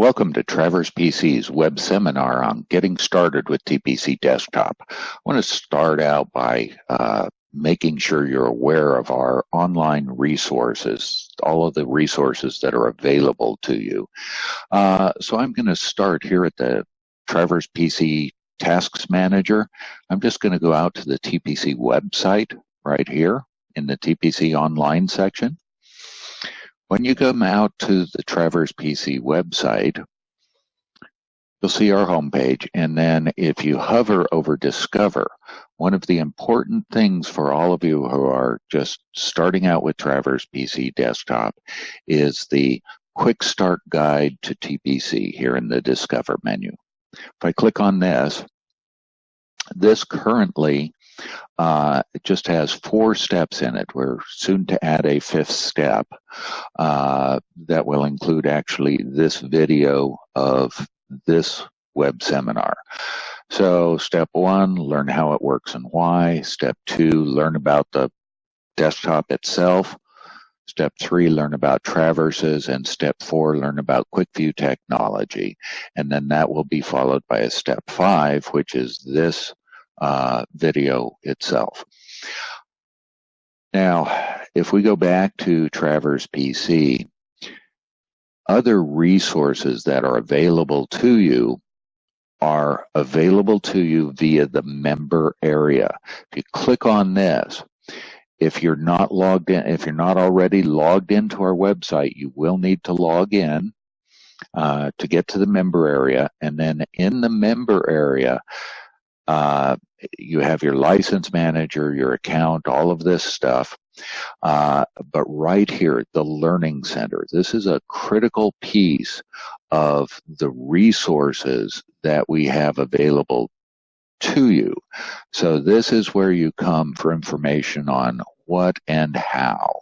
Welcome to Travers PC's web seminar on getting started with TPC Desktop. I want to start out by making sure you're aware of our online resources, all of the resources that are available to you. So I'm going to start here at the Travers PC Tasks Manager. I'm just going to go out to the TPC website right here in the TPC Online section. When you come out to the Travers PC website, you'll see our homepage, and then if you hover over Discover, one of the important things for all of you who are just starting out with Travers PC Desktop is the Quick Start Guide to TPC here in the Discover menu. If I click on this currently it just has 4 steps in it. We're soon to add a 5th step that will include actually this video of this web seminar. So step 1, learn how it works and why. Step 2, learn about the desktop itself. Step 3, learn about traverses. And step 4, learn about quick view technology. And then that will be followed by a step 5, which is this video itself. Now, if we go back to Travers PC, other resources that are available to you are available to you via the member area. If you click on this, if you're not logged in, if you're not already logged into our website, you will need to log in to get to the member area. And then in the member area, you have your license manager, your account, all of this stuff. But right here, the Learning Center, this is a critical piece of the resources that we have available to you. So this is where you come for information on what and how.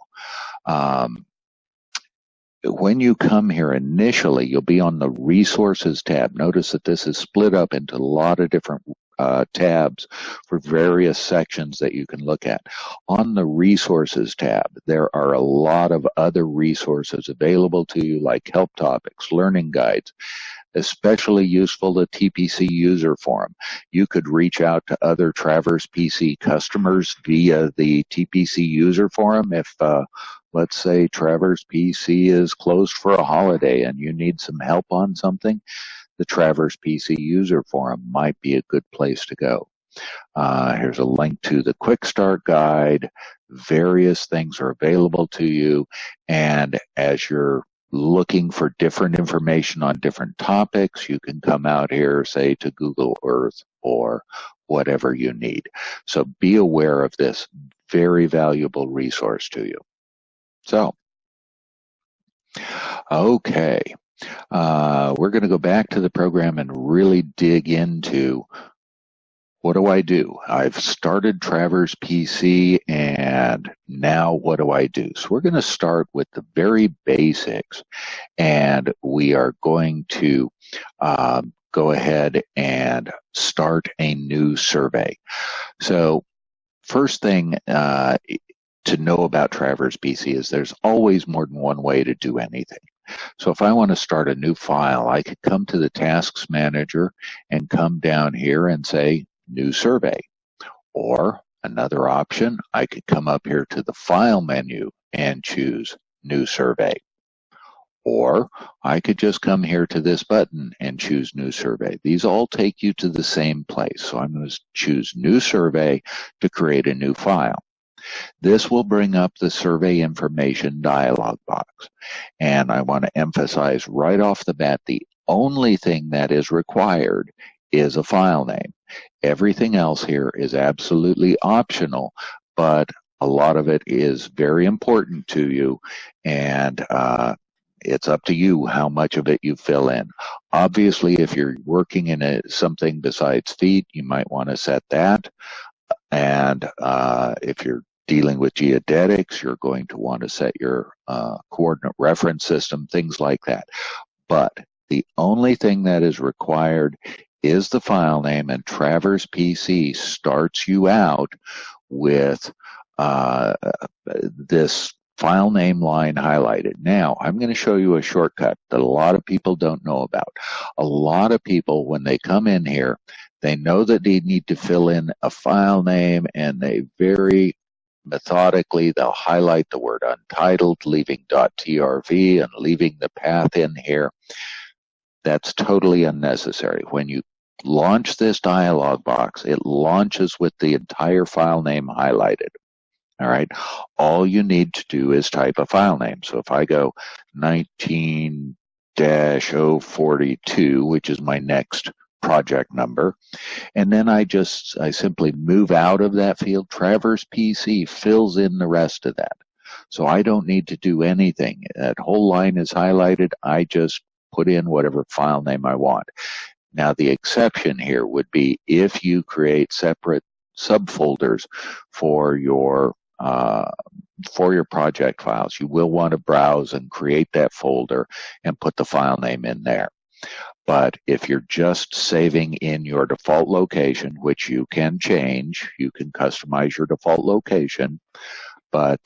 When you come here initially, you'll be on the Resources tab. Notice that this is split up into a lot of different tabs for various sections that you can look at. On the Resources tab, there are a lot of other resources available to you, like help topics, learning guides, especially useful the TPC user forum. You could reach out to other Travers PC customers via the TPC user forum if let's say Travers PC is closed for a holiday and you need some help on something. The Travers PC user forum might be a good place to go. Here's a link to the Quick Start Guide. Various things are available to you, and as you're looking for different information on different topics, you can come out here, say, to Google Earth or whatever you need. So be aware of this very valuable resource to you. So, okay. We're going to go back to the program and really dig into what do I do? I've started Travers PC, and now what do I do? So we're going to start with the very basics, and we are going to go ahead and start a new survey. So first thing to know about Travers PC is there's always more than one way to do anything. So if I want to start a new file, I could come to the Tasks Manager and come down here and say New Survey. Or another option, I could come up here to the File menu and choose New Survey. Or I could just come here to this button and choose New Survey. These all take you to the same place. So I'm going to choose New Survey to create a new file. This will bring up the survey information dialog box. And I want to emphasize right off the bat, the only thing that is required is a file name. Everything else here is absolutely optional, but a lot of it is very important to you, and it's up to you how much of it you fill in. Obviously, if you're working in something besides feet, you might want to set that. And if you're dealing with geodetics, you're going to want to set your coordinate reference system, things like that. But the only thing that is required is the file name, and Travers PC starts you out with this file name line highlighted. Now, I'm going to show you a shortcut that a lot of people don't know about. A lot of people, when they come in here, they know that they need to fill in a file name, and they very methodically, they'll highlight the word untitled, leaving .trv and leaving the path in here. That's totally unnecessary. When you launch this dialog box, it launches with the entire file name highlighted. All right. All you need to do is type a file name. So if I go 19-042, which is my next project number, and then I simply move out of that field, Travers PC fills in the rest of that. So I don't need to do anything. That whole line is highlighted. I just put in whatever file name I want. Now, the exception here would be if you create separate subfolders for your project files. You will want to browse and create that folder and put the file name in there. But if you're just saving in your default location, which you can change, you can customize your default location. But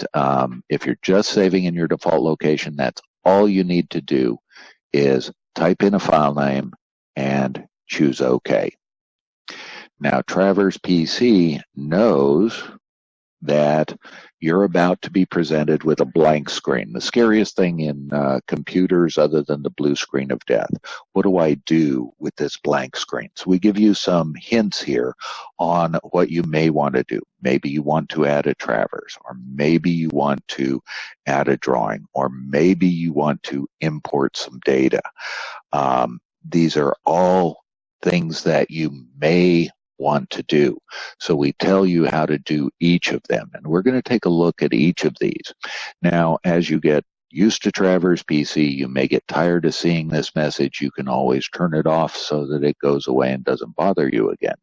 if you're just saving in your default location, that's all you need to do is type in a file name and choose OK. Now, Travers PC knows that you're about to be presented with a blank screen. The scariest thing in computers, other than the blue screen of death. What do I do with this blank screen? So we give you some hints here on what you may want to do. Maybe you want to add a Travers, or maybe you want to add a drawing, or maybe you want to import some data. These are all things that you may want to do. So we tell you how to do each of them, and we're going to take a look at each of these. Now, as you get used to Travers PC, you may get tired of seeing this message. You can always turn it off so that it goes away and doesn't bother you again.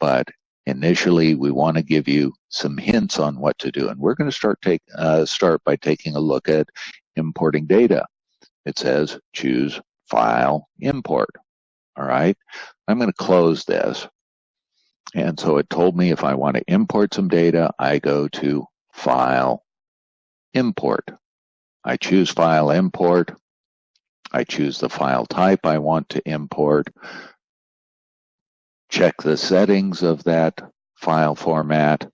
But initially, we want to give you some hints on what to do, and we're going to start by taking a look at importing data. It says choose File, Import. All right, I'm going to close this. And so it told me if I want to import some data, I go to File, Import. I choose File, Import. I choose the file type I want to import. Check the settings of that file format.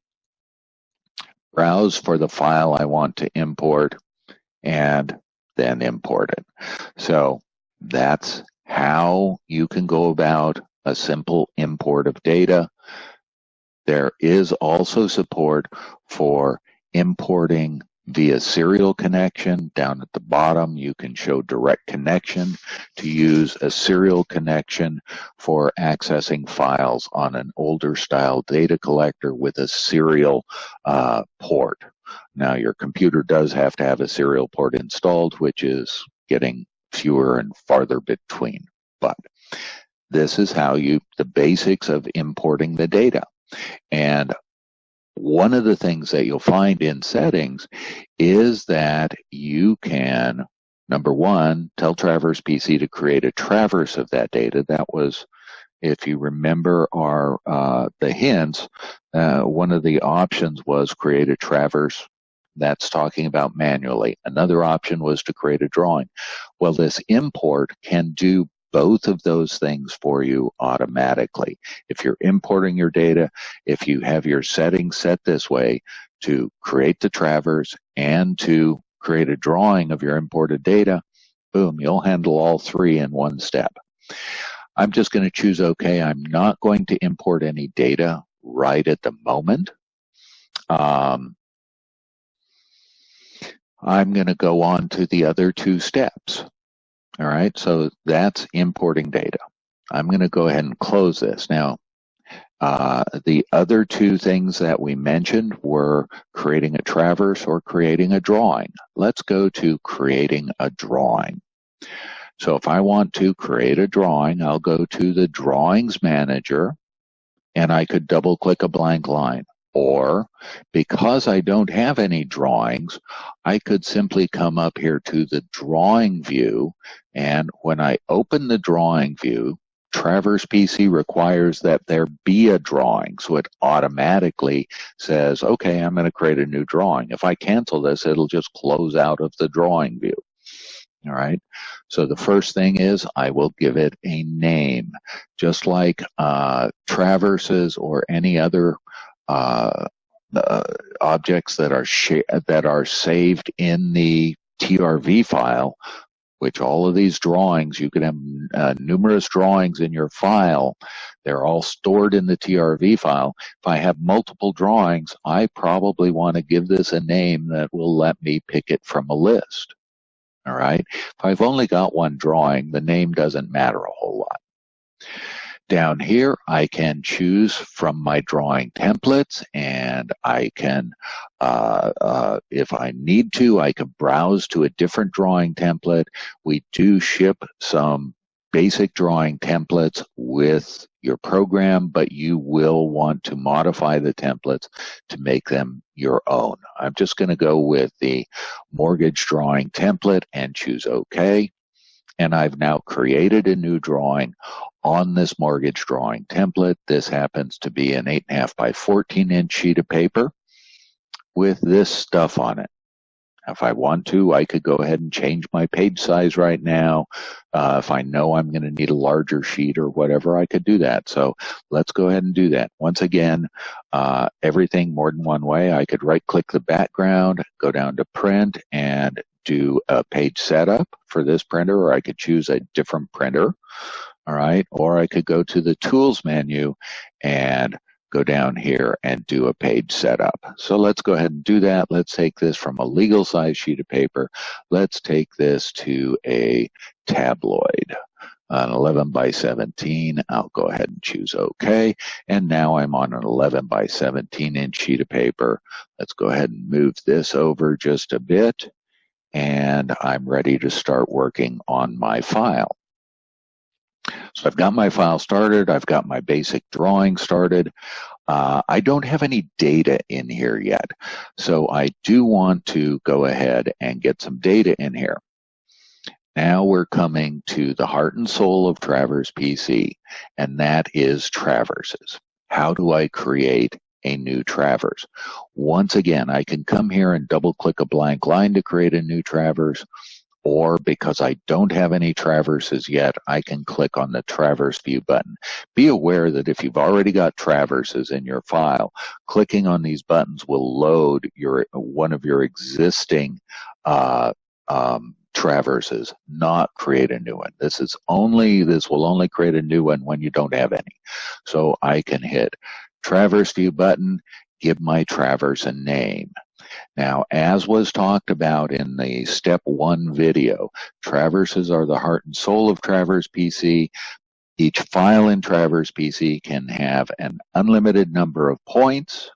Browse for the file I want to import, and then import it. So that's how you can go about a simple import of data. There is also support for importing via serial connection. Down at the bottom, you can show direct connection to use a serial connection for accessing files on an older style data collector with a serial port. Now, your computer does have to have a serial port installed, which is getting fewer and farther between. But this is how the basics of importing the data. And one of the things that you'll find in settings is that you can, number one, tell Travers PC to create a Travers of that data. That was, if you remember the hints, one of the options was create a Travers. That's talking about manually. Another option was to create a drawing. Well, this import can do both of those things for you automatically. If you're importing your data, if you have your settings set this way to create the Travers and to create a drawing of your imported data, boom, you'll handle all three in one step. I'm just going to choose OK. I'm not going to import any data right at the moment. I'm going to go on to the other two steps. All right, so that's importing data. I'm going to go ahead and close this. Now, the other two things that we mentioned were creating a Travers or creating a drawing. Let's go to creating a drawing. So if I want to create a drawing, I'll go to the Drawings Manager, and I could double-click a blank line. Or, because I don't have any drawings, I could simply come up here to the drawing view, and when I open the drawing view, Travers PC requires that there be a drawing, so it automatically says, okay, I'm going to create a new drawing. If I cancel this, it'll just close out of the drawing view. All right, so the first thing is I will give it a name, just like traverses or any other objects that are saved in the TRV file. Which all of these drawings, you can have numerous drawings in your file. They're all stored in the TRV file. If I have multiple drawings, I probably want to give this a name that will let me pick it from a list. All right. If I've only got one drawing, the name doesn't matter a whole lot. Down here, I can choose from my drawing templates, and I can, if I need to, I can browse to a different drawing template. We do ship some basic drawing templates with your program, but you will want to modify the templates to make them your own. I'm just going to go with the mortgage drawing template and choose OK. And I've now created a new drawing on this mortgage drawing template. This happens to be an 8.5 by 14-inch sheet of paper with this stuff on it. If I want to, I could go ahead and change my page size right now. If I know I'm going to need a larger sheet or whatever, I could do that. So let's go ahead and do that. Once again, everything more than one way. I could right-click the background, go down to print, and do a page setup for this printer, or I could choose a different printer. All right, or I could go to the tools menu and go down here and do a page setup. So let's go ahead and do that. Let's take this from a legal size sheet of paper. Let's take this to a tabloid, an 11 by 17. I'll go ahead and choose OK. And now I'm on an 11 by 17-inch sheet of paper. Let's go ahead and move this over just a bit. And I'm ready to start working on my file. So I've got my file started. I've got my basic drawing started. I don't have any data in here yet. So I do want to go ahead and get some data in here. Now we're coming to the heart and soul of Travers PC, and that is traverses. How do I create a new Travers? Once again, I can come here and double-click a blank line to create a new Travers, or because I don't have any traverses yet, I can click on the Travers View button. Be aware that if you've already got traverses in your file, clicking on these buttons will load one of your existing traverses, not create a new one. This will only create a new one when you don't have any. So I can hit Travers View button, give my traverse a name. Now, as was talked about in the Step 1 video, traverses are the heart and soul of Travers PC. Each file in Travers PC can have an unlimited number of points.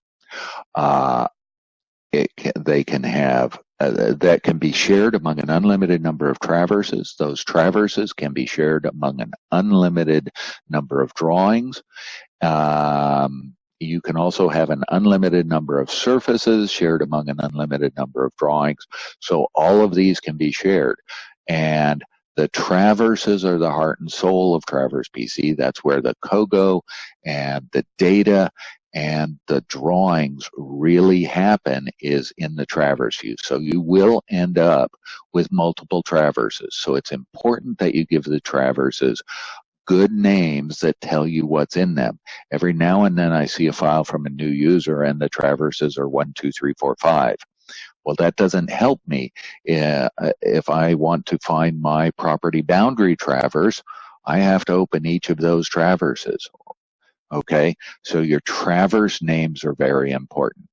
They can have that can be shared among an unlimited number of traverses. Those traverses can be shared among an unlimited number of drawings. You can also have an unlimited number of surfaces shared among an unlimited number of drawings. So all of these can be shared. And the traverses are the heart and soul of Travers PC. That's where the COGO and the data and the drawings really happen, is in the Travers view. So you will end up with multiple traverses. So it's important that you give the traverses good names that tell you what's in them. Every now and then I see a file from a new user and the traverses are 1, 2, 3, 4, 5. Well, that doesn't help me. If I want to find my property boundary traverse, I have to open each of those traverses. Okay, so your traverse names are very important.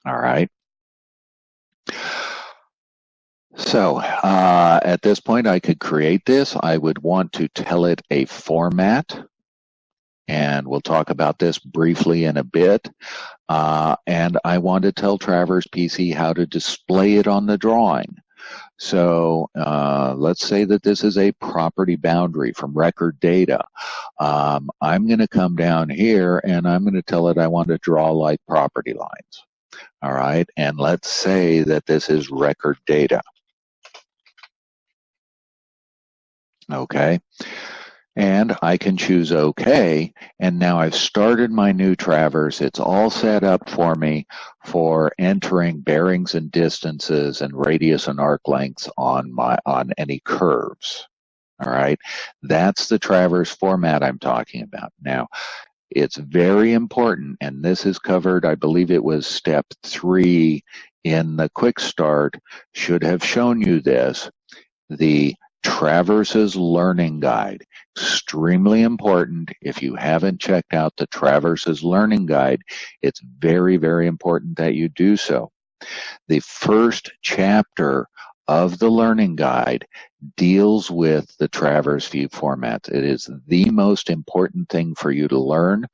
All right. So at this point, I could create this. I would want to tell it a format, and we'll talk about this briefly in a bit. And I want to tell Travers PC how to display it on the drawing. So let's say that this is a property boundary from record data. I'm going to come down here and I'm going to tell it I want to draw like property lines. All right, and let's say that this is record data. Okay, And I can choose OK, and now I've started my new Travers. It's all set up for me for entering bearings and distances and radius and arc lengths on any curves. All right, that's the Travers format I'm talking about. Now, it's very important, and this is covered, I believe it was step 3 in the quick start, should have shown you this. The Travers' Learning Guide. Extremely important. If you haven't checked out the Travers' Learning Guide, it's very, very important that you do so. The first chapter of the Learning Guide deals with the Travers view formats. It is the most important thing for you to learn,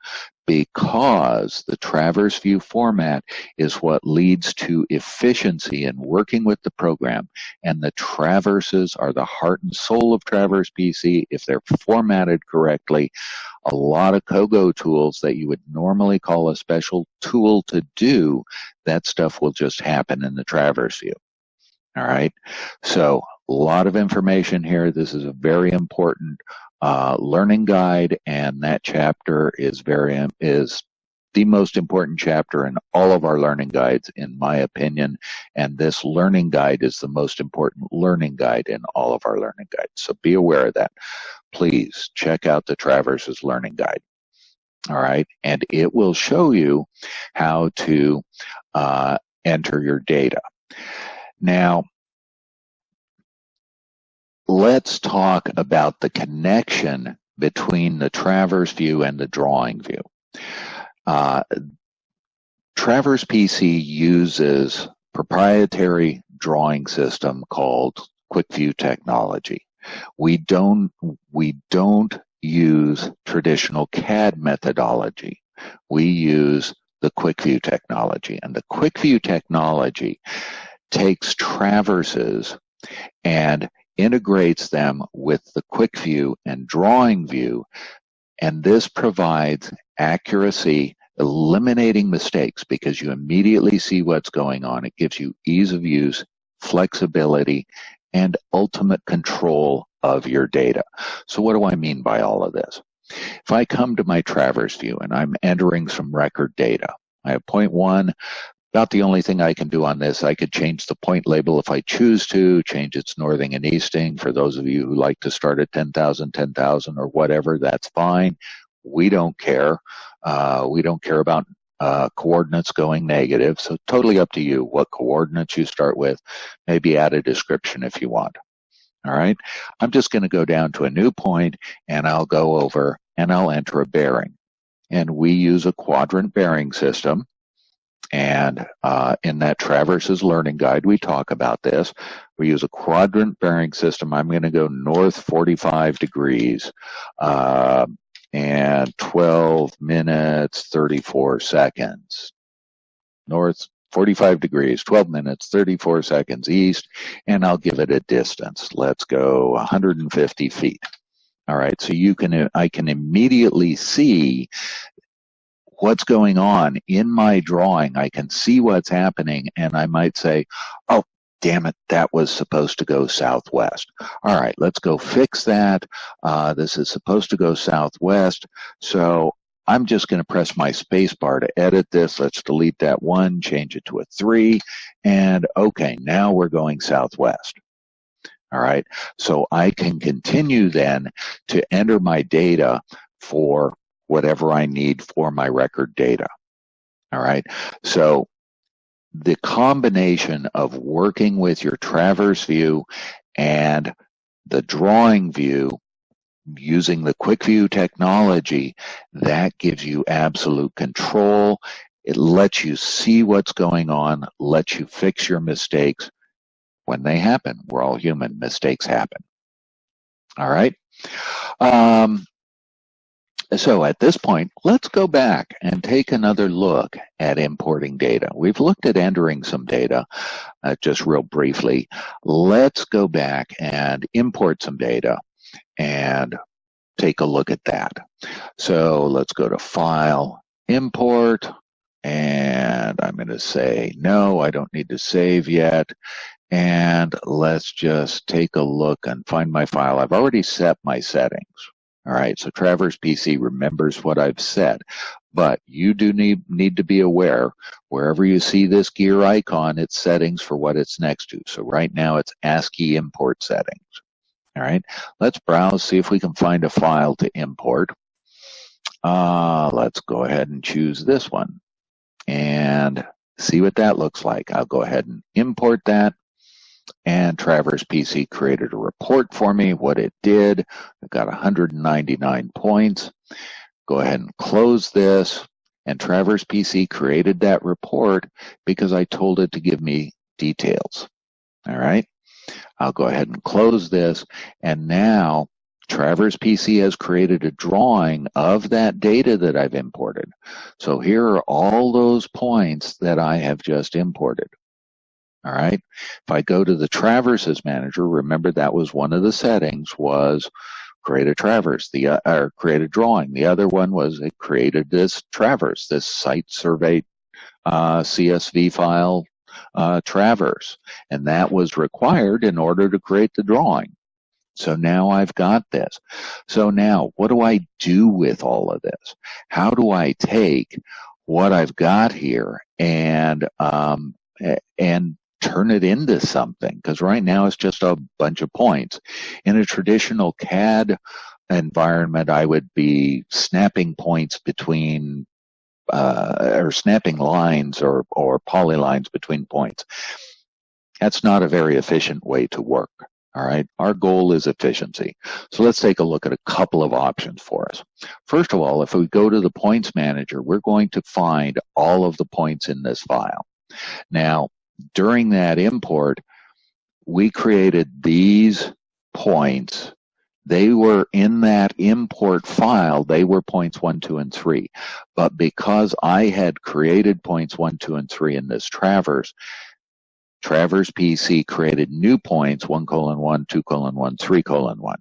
because the Travers view format is what leads to efficiency in working with the program. And the Traverses are the heart and soul of Travers PC. If they're formatted correctly, a lot of COGO tools that you would normally call a special tool to do, that stuff will just happen in the Travers view. All right, so a lot of information here. This is a very important learning guide, and that chapter is the most important chapter in all of our learning guides, in my opinion. And this learning guide is the most important learning guide in all of our learning guides. So be aware of that. Please check out the Travers' Learning Guide. All right, and it will show you how to enter your data. Now, let's talk about the connection between the Travers view and the drawing view. Travers PC uses proprietary drawing system called QuickView technology. We don't use traditional CAD methodology. We use the QuickView technology, and the QuickView technology takes Traverses and integrates them with the QuickView and drawing view, and this provides accuracy, eliminating mistakes, because you immediately see what's going on. It gives you ease of use, flexibility, and ultimate control of your data. So what do I mean by all of this? If I come to my Travers view and I'm entering some record data, I have point 1. About the only thing I can do on this, I could change the point label if I choose to, change its northing and easting. For those of you who like to start at 10,000, 10,000 or whatever, that's fine. We don't care. We don't care about coordinates going negative. So totally up to you what coordinates you start with. Maybe add a description if you want. All right. I'm just going to go down to a new point, and I'll go over and I'll enter a bearing. And we use a quadrant bearing system. And in that Travers' Learning Guide, we talk about this. We use a quadrant bearing system. I'm going to go north 45 degrees and 12 minutes, 34 seconds. North 45 degrees, 12 minutes, 34 seconds east, and I'll give it a distance. Let's go 150 feet. All right, so I can immediately see what's going on in my drawing. I can see what's happening, and I might say, oh, damn it, that was supposed to go southwest. All right, let's go fix that. This is supposed to go southwest, so I'm just going to press my space bar to edit this. Let's delete that 1, change it to a 3, and okay, now we're going southwest. All right, so I can continue then to enter my data for whatever I need for my record data. All right, so the combination of working with your Travers view and the drawing view using the QuickView technology, that gives you absolute control. It lets you see what's going on, lets you fix your mistakes when they happen. We're all human. Mistakes happen. All right. So at this point, let's go back and take another look at importing data. We've looked at entering some data just real briefly. Let's go back and import some data and take a look at that. So let's go to File, Import, and I'm going to say, no, I don't need to save yet. And let's just take a look and find my file. I've already set my settings. All right, so Travers PC remembers what I've said, but you do need to be aware, wherever you see this gear icon, it's settings for what it's next to. So right now it's ASCII import settings. All right, let's browse, see if we can find a file to import. Let's go ahead and choose this one and see what that looks like. I'll go ahead and import that. And Travers PC created a report for me, what it did. I've got 199 points. Go ahead and close this. And Travers PC created that report because I told it to give me details. All right. I'll go ahead and close this. And now Travers PC has created a drawing of that data that I've imported. So here are all those points that I have just imported. All right. If I go to the Travers manager, remember that was one of the settings, was create a Travers, or create a drawing. The other one was it created this Travers, this site survey CSV file Travers, and that was required in order to create the drawing. So now I've got this. So now what do I do with all of this? How do I take what I've got here and turn it into something? Because right now it's just a bunch of points. In a traditional CAD environment, I would be snapping points between or snapping lines or polylines between points. That's not a very efficient way to work. All right, our goal is efficiency. So let's take a look at a couple of options for us. First of all, if we go to the points manager, we're going to find all of the points in this file. Now, during that import, we created these points. They were in that import file. They were points 1, 2, and 3. But because I had created points 1, 2, and 3 in this Travers PC created new points 1:1, 2:1, 3:1.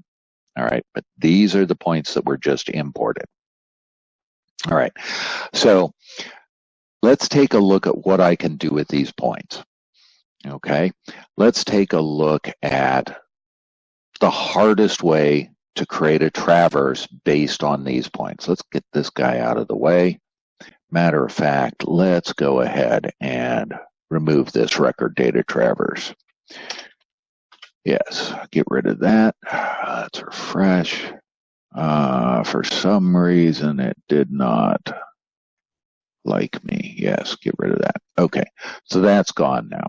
All right, but these are the points that were just imported. All right, so let's take a look at what I can do with these points. Okay, let's take a look at the hardest way to create a Travers based on these points. Let's get this guy out of the way. Matter of fact, let's go ahead and remove this record data Travers. Yes, get rid of that. Let's refresh. For some reason, it did not like me. Yes, get rid of that. Okay, so that's gone now.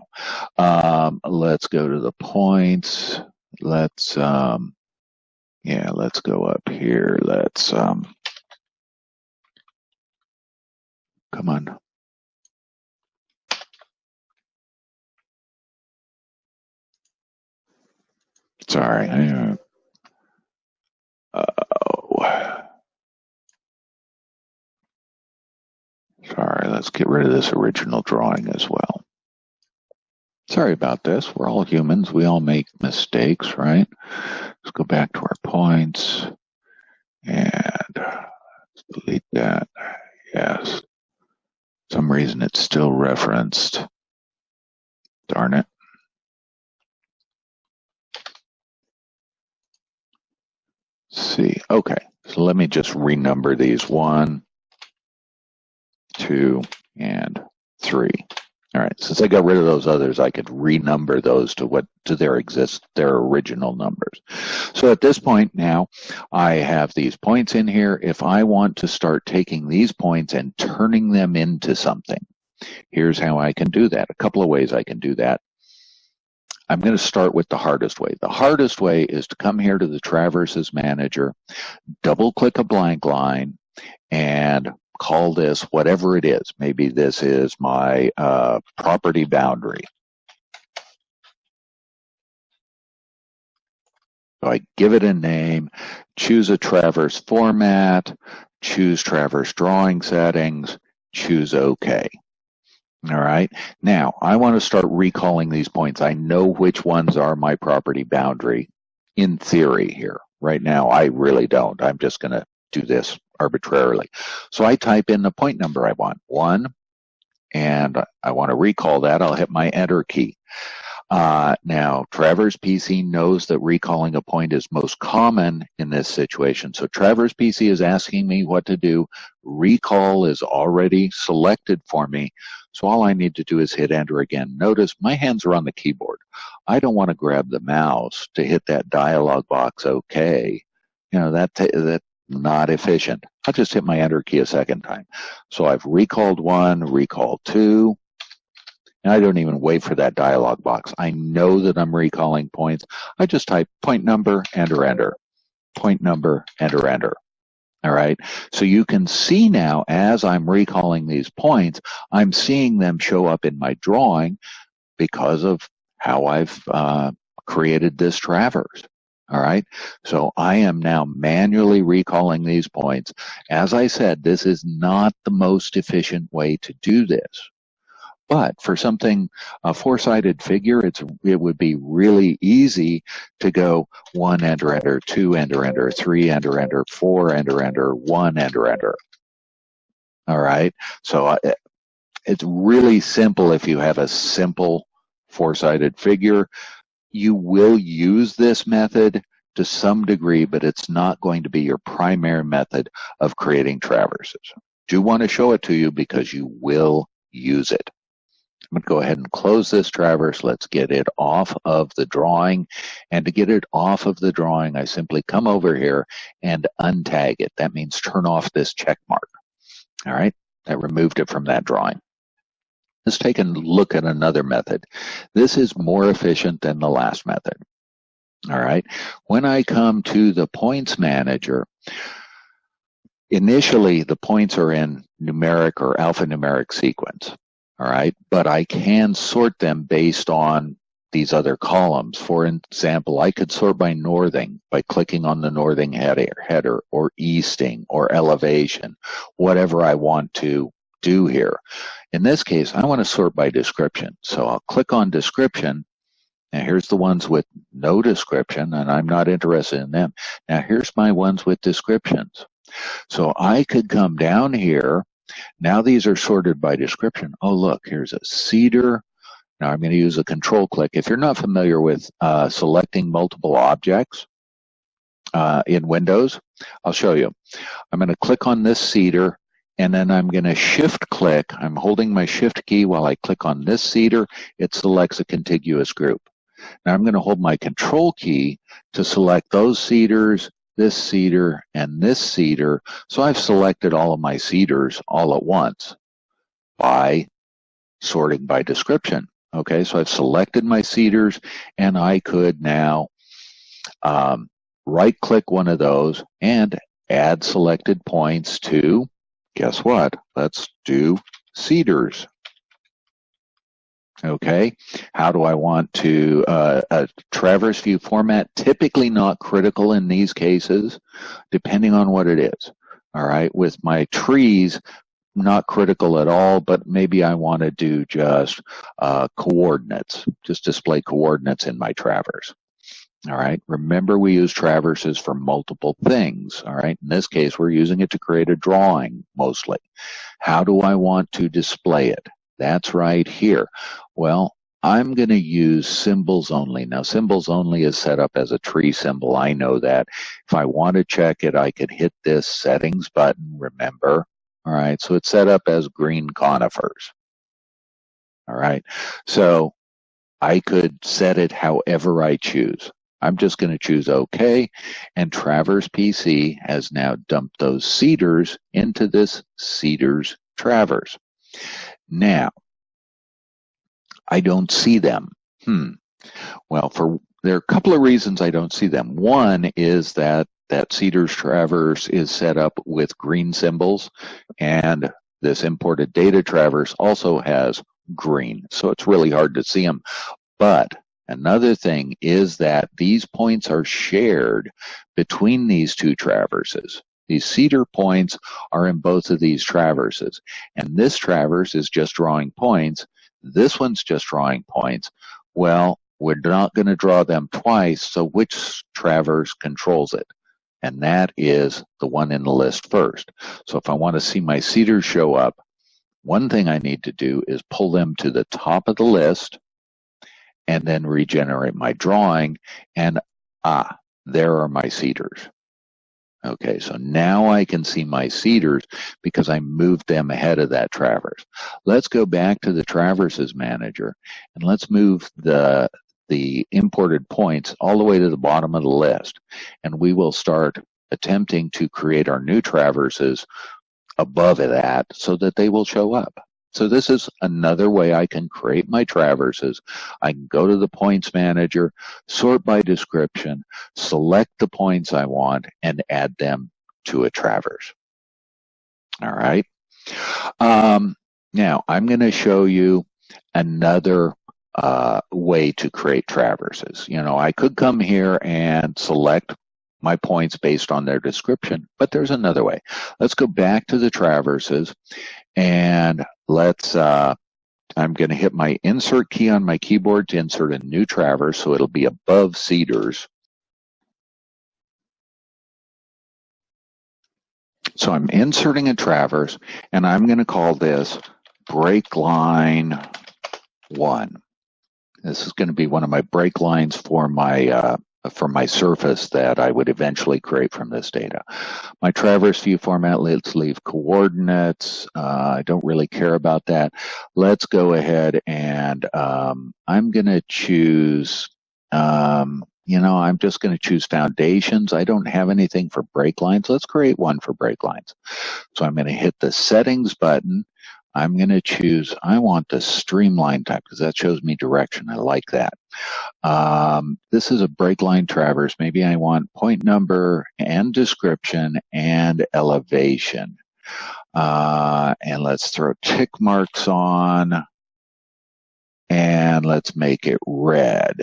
Let's go to the points. Let's let's go up here. Let's come on. Sorry. Sorry, let's get rid of this original drawing as well. Sorry about this. We're all humans. We all make mistakes, right? Let's go back to our points and let's delete that. Yes. For some reason it's still referenced. Darn it. See. Okay. So let me just renumber these 1, 2, and 3. All right. Since I got rid of those others, I could renumber those to their original numbers. So at this point now, I have these points in here. If I want to start taking these points and turning them into something, here's how I can do that. A couple of ways I can do that. I'm going to start with the hardest way. The hardest way is to come here to the Travers manager, double-click a blank line, and call this whatever it is. Maybe this is my property boundary. So I give it a name, choose a Travers format, choose Travers drawing settings, choose OK. All right. Now, I want to start recalling these points. I know which ones are my property boundary in theory here. Right now, I really don't. I'm just going to do this arbitrarily. So I type in the point number I want, 1, and I want to recall that. I'll hit my Enter key. Now, Travers PC knows that recalling a point is most common in this situation. So Travers PC is asking me what to do. Recall is already selected for me. So all I need to do is hit enter again. Notice my hands are on the keyboard. I don't want to grab the mouse to hit that dialog box OK. You know, that's not efficient. I'll just hit my enter key a second time. So I've recalled 1, recalled 2. And I don't even wait for that dialog box. I know that I'm recalling points. I just type point number, enter, enter. Point number, enter, enter. All right. So you can see now as I'm recalling these points, I'm seeing them show up in my drawing because of how I've created this Travers. All right. So I am now manually recalling these points. As I said, this is not the most efficient way to do this. But for something, a four-sided figure, it would be really easy to go 1, enter, enter, 2, enter, enter, 3, enter, enter, 4, enter, enter, 1, enter, enter. All right. So it's really simple if you have a simple four-sided figure. You will use this method to some degree, but it's not going to be your primary method of creating traverses. Do want to show it to you because you will use it. I'm going to go ahead and close this Travers. Let's get it off of the drawing. And to get it off of the drawing, I simply come over here and untag it. That means turn off this check mark. All right, that removed it from that drawing. Let's take a look at another method. This is more efficient than the last method. All right, when I come to the points manager, initially the points are in numeric or alphanumeric sequence. All right, but I can sort them based on these other columns. For example, I could sort by northing by clicking on the northing header or easting or elevation, whatever I want to do here. In this case, I want to sort by description. So I'll click on description. Now here's the ones with no description, and I'm not interested in them. Now here's my ones with descriptions. So I could come down here. Now these are sorted by description. Oh, look, here's a cedar. Now I'm going to use a control click. If you're not familiar with selecting multiple objects in Windows, I'll show you. I'm going to click on this cedar, and then I'm going to shift click. I'm holding my shift key while I click on this cedar. It selects a contiguous group. Now I'm going to hold my control key to select those cedars, this cedar, and this cedar. So I've selected all of my cedars all at once by sorting by description. Okay, so I've selected my cedars, and I could now right-click one of those and add selected points to, guess what? Let's do cedars. Okay, how do I want to, a Travers view format, typically not critical in these cases, depending on what it is. All right, with my trees, not critical at all, but maybe I want to do just coordinates, just display coordinates in my Travers. All right, remember we use traverses for multiple things. All right, in this case, we're using it to create a drawing mostly. How do I want to display it? That's right here. Well, I'm going to use symbols only. Now, symbols only is set up as a tree symbol. I know that. If I want to check it, I could hit this settings button, remember. All right, so it's set up as green conifers. All right, so I could set it however I choose. I'm just going to choose OK, and Travers PC has now dumped those cedars into this cedars Travers. Now, I don't see them. Well, there are a couple of reasons I don't see them. One is that Cedars Travers is set up with green symbols, and this imported data Travers also has green, so it's really hard to see them. But another thing is that these points are shared between these two traverses. These cedar points are in both of these traverses, and this Travers is just drawing points. This one's just drawing points. Well, we're not going to draw them twice, so which Travers controls it? And that is the one in the list first. So if I want to see my cedars show up, one thing I need to do is pull them to the top of the list and then regenerate my drawing, and there are my cedars. Okay, so now I can see my cedars because I moved them ahead of that Travers. Let's go back to the Traverses manager, and let's move the imported points all the way to the bottom of the list, and we will start attempting to create our new Traverses above that so that they will show up. So this is another way I can create my Traverses. I can go to the points manager, sort by description, select the points I want, and add them to a Travers. All right. Now I'm going to show you another way to create Traverses. You know, I could come here and select my points based on their description, but there's another way. Let's go back to the Traverses, and let's, I'm going to hit my insert key on my keyboard to insert a new Travers, so it'll be above cedars. So I'm inserting a Travers, and I'm going to call this break line 1. This is going to be one of my break lines for my surface that I would eventually create from this data. My Travers view format, let's leave coordinates. I don't really care about that. Let's go ahead and I'm going to choose, I'm just going to choose foundations. I don't have anything for break lines. Let's create one for break lines. So I'm going to hit the settings button. I'm going to choose, I want the streamline type because that shows me direction. I like that. This is a break line Travers. Maybe I want point number and description and elevation. And let's throw tick marks on, and let's make it red.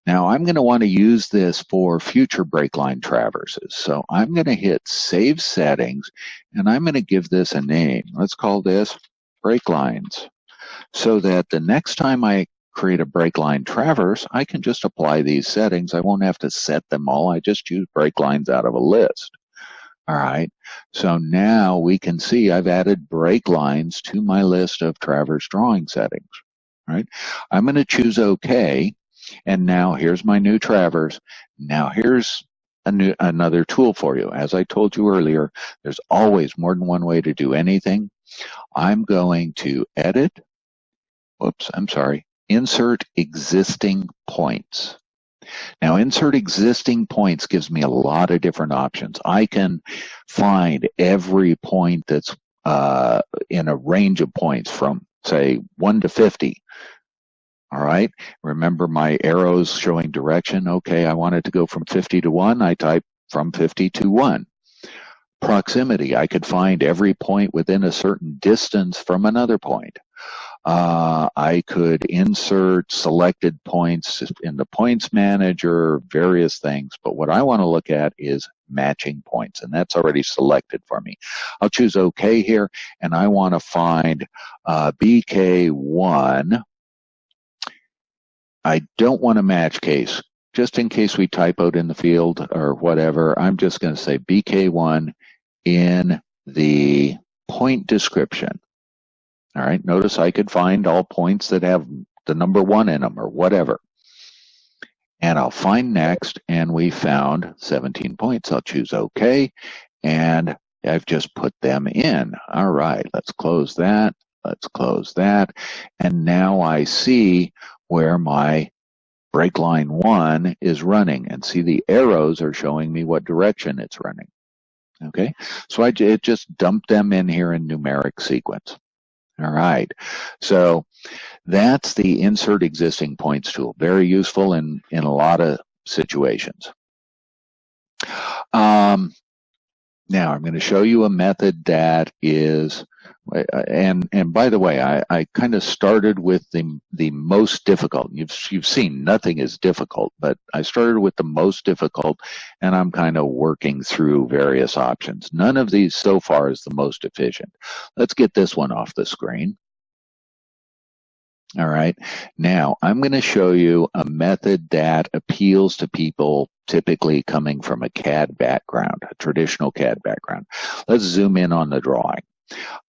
Now I'm going to want to use this for future break line Traverses. So I'm going to hit Save Settings, and I'm going to give this a name. Let's call this break lines, so that the next time I create a break line Travers, I can just apply these settings. I won't have to set them all. I just choose break lines out of a list. All right, so now we can see I've added break lines to my list of Travers drawing settings. All right, I'm going to choose OK, and now here's my new Travers. Now here's another tool for you. As I told you earlier, there's always more than one way to do anything. I'm going to insert existing points. Now, insert existing points gives me a lot of different options. I can find every point that's in a range of points from, say, 1 to 50. All right, remember my arrows showing direction. Okay, I want it to go from 50 to 1. I type from 50 to 1. Proximity, I could find every point within a certain distance from another point. I could insert selected points in the points manager, various things, but what I want to look at is matching points, and that's already selected for me. I'll choose OK here, and I want to find BK1. I don't want a match case. Just in case we typoed in the field or whatever, I'm just going to say BK1 in the point description. All right, notice I could find all points that have the number 1 in them or whatever. And I'll find next, and we found 17 points. I'll choose OK, and I've just put them in. All right, let's close that. Let's close that. And now I see where my break line 1 is running, and see the arrows are showing me what direction it's running. Okay, so it just dumped them in here in numeric sequence. All right, so that's the insert existing points tool. Very useful in a lot of situations. Now I'm going to show you a method that is, and by the way, I kind of started with the most difficult. You've seen nothing is difficult, but I started with the most difficult, and I'm kind of working through various options. None of these so far is the most efficient. Let's get this one off the screen. All right, now I'm going to show you a method that appeals to people typically coming from a CAD background, a traditional CAD background. Let's zoom in on the drawing.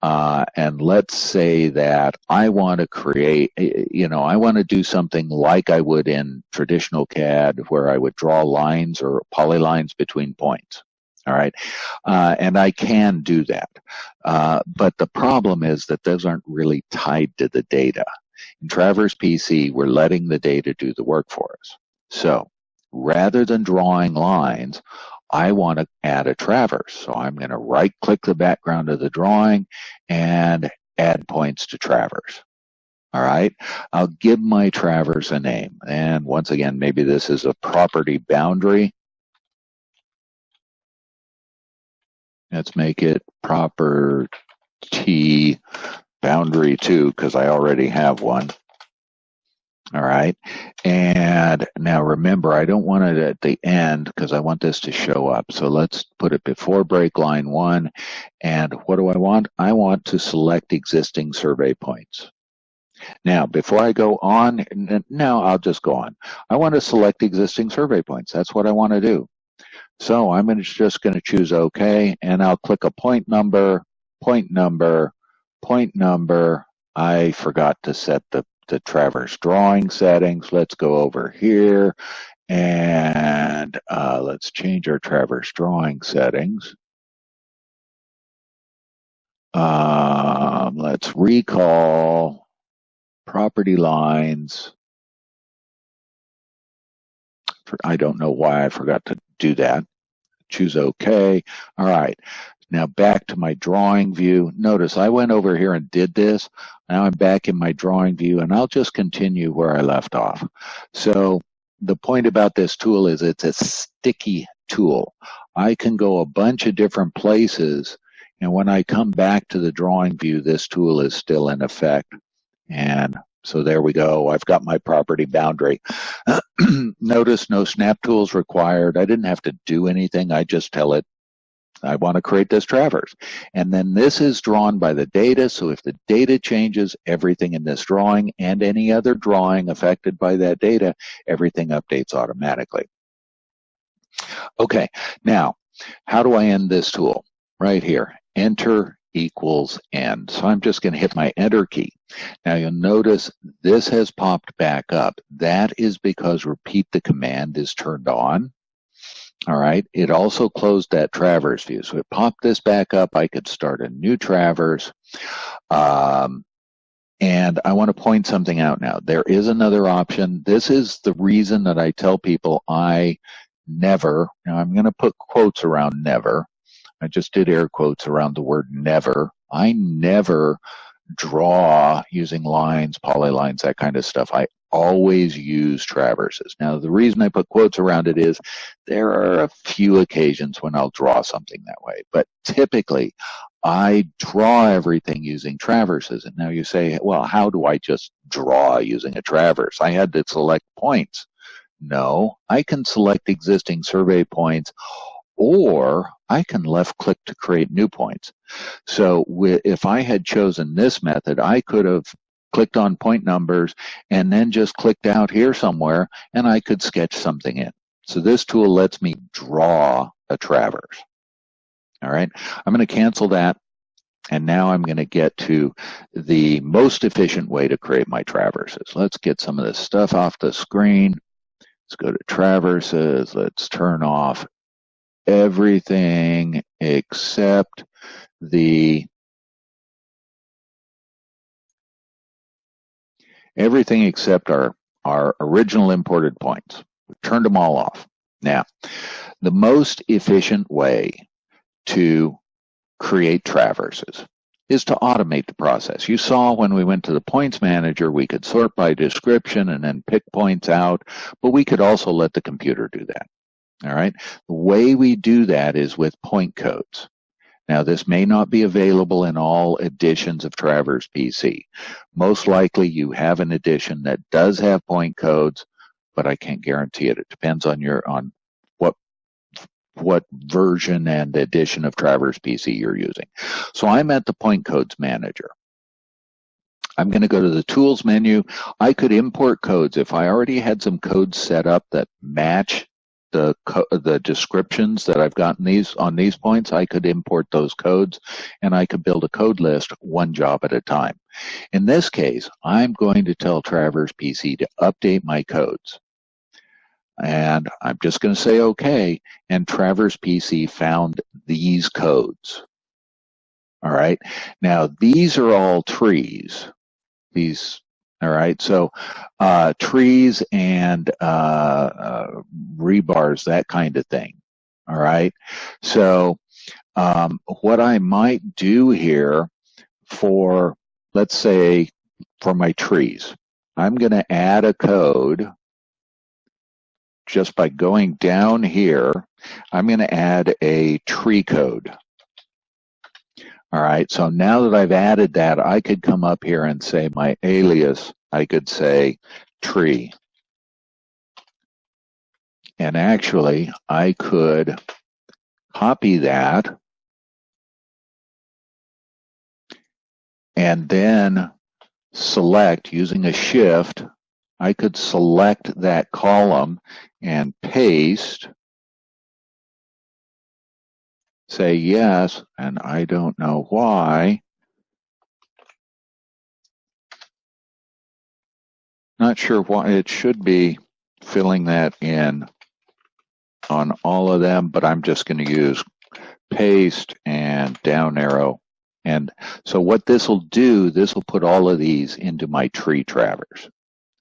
And let's say that I want to create, I want to do something like I would in traditional CAD where I would draw lines or polylines between points. All right. And I can do that. But the problem is that those aren't really tied to the data. In Travers PC, we're letting the data do the work for us. So rather than drawing lines, I want to add a traverse. So I'm going to right-click the background of the drawing and add points to traverse. All right, I'll give my traverse a name. And once again, maybe this is a property boundary. Let's make it property boundary 2 because I already have one. All right, and now remember, I don't want it at the end because I want this to show up. So let's put it before break line 1. And what do I want? I want to select existing survey points. Now, before I go on, now I'll just go on. I want to select existing survey points. That's what I want to do. So I'm just going to choose OK, and I'll click a point number, point number, point number. I forgot to set the Travers drawing settings. Let's go over here and let's change our Travers drawing settings. Let's recall property lines. I don't know why I forgot to do that. Choose OK. All right. Now back to my drawing view. Notice I went over here and did this. Now I'm back in my drawing view, and I'll just continue where I left off. So the point about this tool is it's a sticky tool. I can go a bunch of different places, and when I come back to the drawing view, this tool is still in effect. And so there we go. I've got my property boundary. Notice no snap tools required. I didn't have to do anything. I just tell it, I want to create this traverse. And then this is drawn by the data. So if the data changes, everything in this drawing and any other drawing affected by that data, everything updates automatically. Okay, now, how do I end this tool? Right here, enter equals end. So I'm just going to hit my enter key. Now you'll notice this has popped back up. That is because repeat the command is turned on. All right, it also closed that traverse view. So it popped this back up. I could start a new traverse. And I want to point something out now. There is another option. This is the reason that I tell people I never, now I'm going to put quotes around never. I just did air quotes around the word never. I never draw using lines, polylines, that kind of stuff. I always use traverses. Now, the reason I put quotes around it is there are a few occasions when I'll draw something that way, but typically I draw everything using traverses. And now you say, well, how do I just draw using a traverse? I had to select points. No, I can select existing survey points, or I can left click to create new points. So if I had chosen this method, I could have clicked on point numbers and then just clicked out here somewhere, and I could sketch something in. So this tool lets me draw a traverse. All right, I'm going to cancel that, and now I'm going to get to the most efficient way to create my traverses. Let's get some of this stuff off the screen. Let's go to traverses. Let's turn off everything except our original imported points. We've turned them all off. Now, the most efficient way to create traverses is to automate the process. You saw when we went to the points manager, we could sort by description and then pick points out, but we could also let the computer do that. All right. The way we do that is with point codes. Now, this may not be available in all editions of Travers PC. Most likely you have an edition that does have point codes, but I can't guarantee it. It depends on what version and edition of Travers PC you're using. So I'm at the point codes manager. I'm going to go to the tools menu. I could import codes. If I already had some codes set up that match the descriptions that I've gotten on these points, I could import those codes and I could build a code list one job at a time. In this case, I'm going to tell Travers PC to update my codes. And I'm just going to say OK, and Travers PC found these codes. All right. Now, these are all trees. All right, so trees and rebars, that kind of thing. All right, so what I might do here for, let's say, for my trees, I'm going to add a code just by going down here. I'm going to add a tree code. All right, so now that I've added that, I could come up here and say my alias, I could say tree. And actually, I could copy that and then select, using a shift, I could select that column and paste, say yes, and I don't know why. Not sure why. It should be filling that in on all of them, but I'm just going to use paste and down arrow. And so what this will do, this will put all of these into my tree Travers.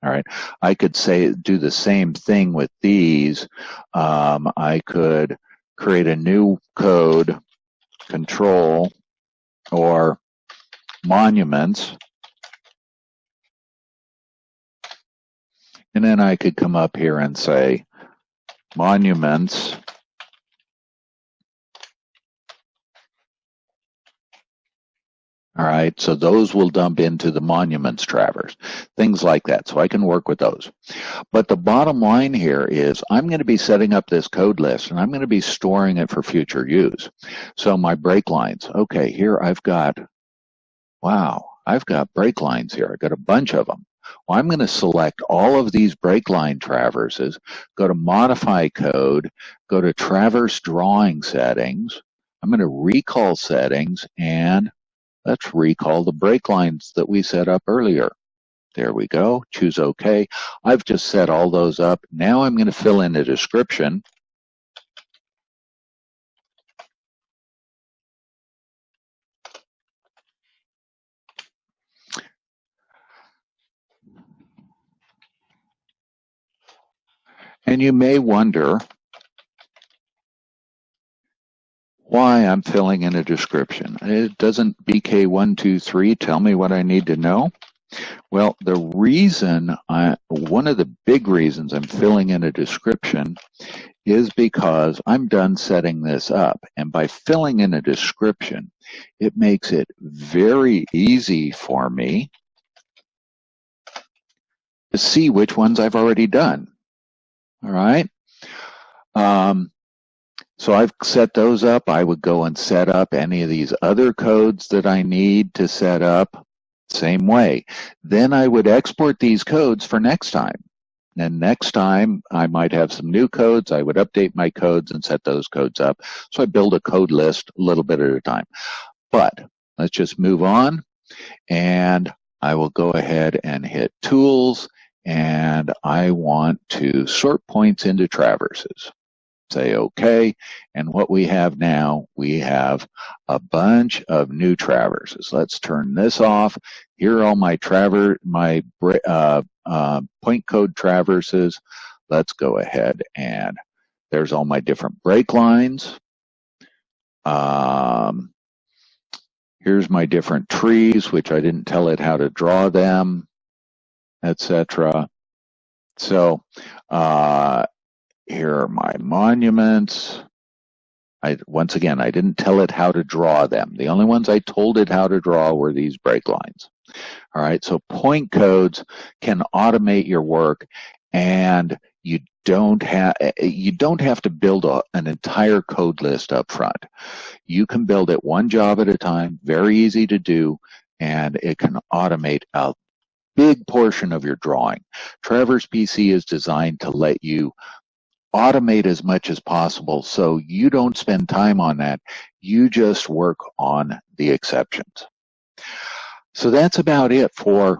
All right, I could say do the same thing with these. I could create a new code, control, or monuments. And then I could come up here and say monuments. All right, so those will dump into the monuments Travers, things like that. So I can work with those. But the bottom line here is I'm going to be setting up this code list and I'm going to be storing it for future use. So my break lines, okay, here I've got, wow, I've got break lines here. I've got a bunch of them. Well, I'm going to select all of these break line traverses, go to modify code, go to Travers drawing settings. I'm going to recall settings and let's recall the break lines that we set up earlier. There we go. Choose OK. I've just set all those up. Now I'm going to fill in a description. And you may wonder why I'm filling in a description. It doesn't BK123 tell me what I need to know? Well, the reason, one of the big reasons I'm filling in a description is because I'm done setting this up. And by filling in a description, it makes it very easy for me to see which ones I've already done. All right. So I've set those up. I would go and set up any of these other codes that I need to set up. Same way. Then I would export these codes for next time. And next time I might have some new codes. I would update my codes and set those codes up. So I build a code list a little bit at a time. But let's just move on. And I will go ahead and hit Tools. And I want to sort points into traverses. Say OK, and what we have now, we have a bunch of new traverses. Let's turn this off. Here are all my point code traverses. Let's go ahead and there's all my different break lines. Here's my different trees, which I didn't tell it how to draw them, etc. So here are my monuments. Once again, I didn't tell it how to draw them. The only ones I told it how to draw were these break lines. All right, so point codes can automate your work, and you don't have to build an entire code list up front. You can build it one job at a time, very easy to do, and it can automate a big portion of your drawing. Travers PC is designed to let you automate as much as possible so you don't spend time on that. You just work on the exceptions. So that's about it for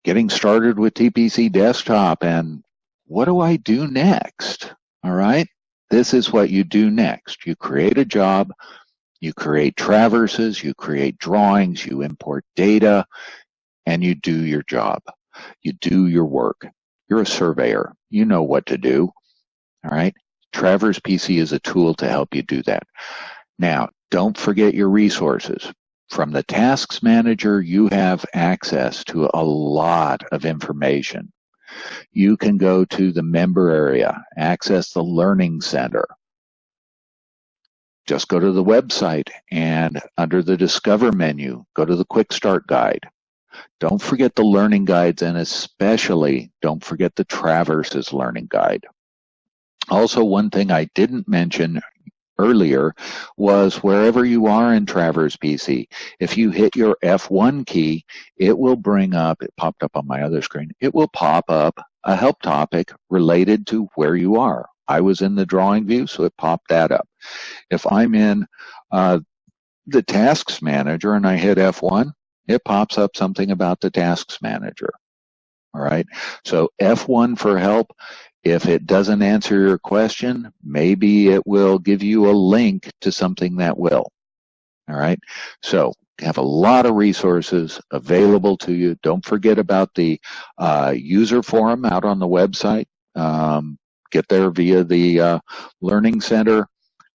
getting started with TPC Desktop. And what do I do next? All right. This is what you do next. You create a job, you create traverses, you create drawings, you import data, and you do your job. You do your work. You're a surveyor. You know what to do. All right. Travers PC is a tool to help you do that. Now, don't forget your resources. From the Tasks Manager, you have access to a lot of information. You can go to the member area, access the Learning Center. Just go to the website and under the Discover menu, go to the Quick Start Guide. Don't forget the learning guides, and especially don't forget the Traverses learning guide. Also, one thing I didn't mention earlier was wherever you are in Travers PC, if you hit your F1 key, it will bring up, it popped up on my other screen, it will pop up a help topic related to where you are. I was in the drawing view, so it popped that up. If I'm in the Tasks Manager and I hit F1, it pops up something about the Tasks Manager. All right, so F1 for help. If it doesn't answer your question, maybe it will give you a link to something that will. All right, so have a lot of resources available to you. Don't forget about the user forum out on the website. Get there via the Learning Center. A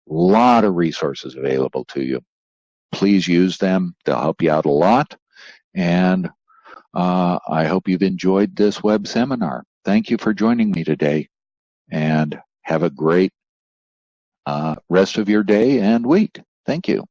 lot of resources available to you. Please use them. They'll help you out a lot. And I hope you've enjoyed this web seminar. Thank you for joining me today, and have a great rest of your day and week. Thank you.